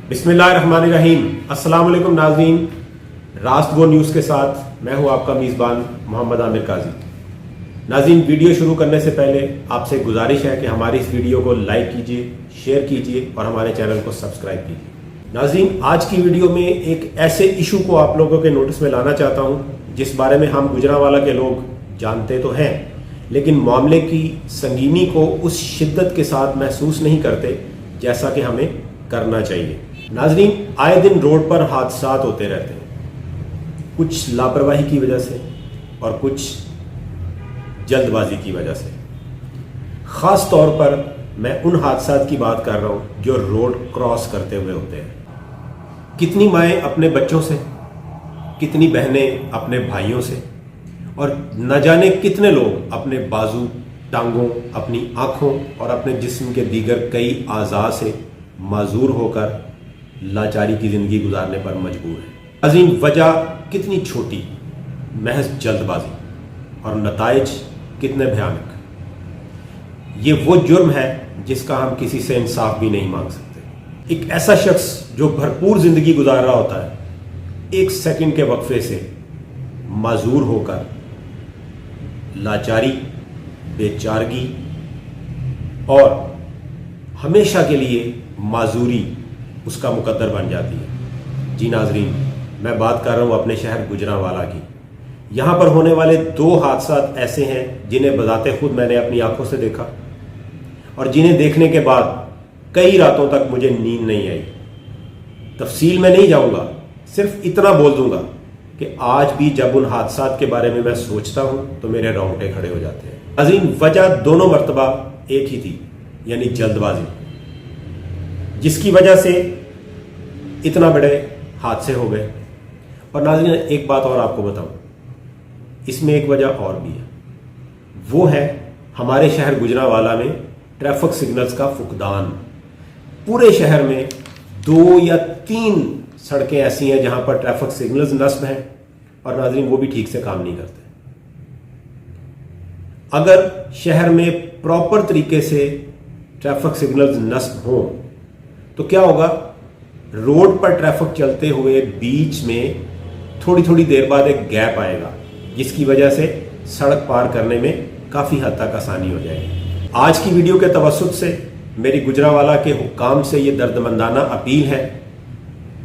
बिस्मिल्लाहिर्रहमानिर्रहीम। अस्सलाम वालेकुम नाज़रीन, रास्त गो न्यूज़ के साथ मैं हूं आपका मेज़बान मोहम्मद आमिर काजी। नाज़रीन, वीडियो शुरू करने से पहले आपसे गुजारिश है कि हमारी इस वीडियो को लाइक कीजिए, शेयर कीजिए और हमारे चैनल को सब्सक्राइब कीजिए। नाज़रीन, आज की वीडियो में एक ऐसे इशू को आप लोगों के नोटिस में लाना चाहता हूं जिस बारे में हम गुजरांवाला के लोग जानते तो हैं, लेकिन मामले की संगीनी को उस शिद्दत के साथ महसूस नहीं करते जैसा कि हमें करना चाहिए। नाज़रीन, आए दिन रोड पर हादसात होते रहते हैं, कुछ लापरवाही की वजह से और कुछ जल्दबाजी की वजह से। ख़ास तौर पर मैं उन हादसात की बात कर रहा हूँ जो रोड क्रॉस करते हुए होते हैं। कितनी माएँ अपने बच्चों से, कितनी बहनें अपने भाइयों से और न जाने कितने लोग अपने बाजू, टांगों, अपनी आँखों और अपने जिस्म के दीगर कई आज़ा से माजूर होकर लाचारी की ज़िंदगी गुजारने पर मजबूर है। अजीम, वजह कितनी छोटी, महज जल्दबाजी, और नताइज कितने भयानक। ये वो जुर्म है जिसका हम किसी से इंसाफ भी नहीं मांग सकते। एक ऐसा शख्स जो भरपूर ज़िंदगी गुजार रहा होता है, एक सेकंड के वक्फे से माजूर होकर लाचारी, बेचारगी और हमेशा के लिए माजूरी उसका मुकद्दर बन जाती है। जी नाजरीन, मैं बात कर रहा हूँ अपने शहर गुजरांवाला की। यहाँ पर होने वाले दो हादसात ऐसे हैं जिन्हें बजाते खुद मैंने अपनी आंखों से देखा और जिन्हें देखने के बाद कई रातों तक मुझे नींद नहीं आई। तफसील में नहीं जाऊँगा, सिर्फ इतना बोल दूंगा कि आज भी जब उन हादसात के बारे में मैं सोचता हूँ तो मेरे रोंगटे खड़े हो जाते हैं। नाज़रीन, वजह दोनों मर्तबा एक ही थी, यानी जल्दबाजी, जिसकी वजह से इतना बड़े हादसे हो गए। और नाज़रीन, एक बात और आपको बताऊं, इसमें एक वजह और भी है। वो है हमारे शहर गुजरांवाला में ट्रैफिक सिग्नल्स का फुकदान। पूरे शहर में 2 या 3 सड़कें ऐसी हैं जहां पर ट्रैफिक सिग्नल्स नस्ब हैं और नाज़रीन वो भी ठीक से काम नहीं करते। अगर शहर में प्रॉपर तरीके से ट्रैफिक सिग्नल्स नस्ब हों तो क्या होगा, रोड पर ट्रैफिक चलते हुए बीच में थोड़ी थोड़ी देर बाद एक गैप आएगा जिसकी वजह से सड़क पार करने में काफ़ी हद तक आसानी हो जाएगी। आज की वीडियो के तवस्सुत से मेरी गुजरांवाला के हुक्काम से ये दर्दमंदाना अपील है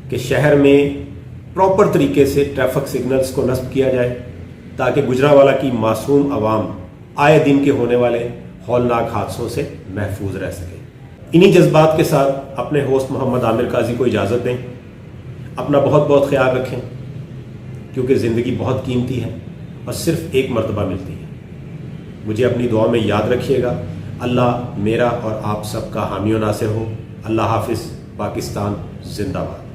कि शहर में प्रॉपर तरीके से ट्रैफिक सिग्नल्स को नस्ब किया जाए ताकि गुजरांवाला की मासूम आवाम आए दिन के होने वाले हौलनाक हादसों से महफूज रह सके। इन्हीं जज्बात के साथ अपने होस्ट मोहम्मद आमिर काजी को इजाज़त दें। अपना बहुत बहुत ख्याल रखें क्योंकि ज़िंदगी बहुत कीमती है और सिर्फ एक मर्तबा मिलती है। मुझे अपनी दुआ में याद रखिएगा। अल्लाह मेरा और आप सबका हामी और नासिर हो। अल्लाह हाफिज़। पाकिस्तान जिंदाबाद।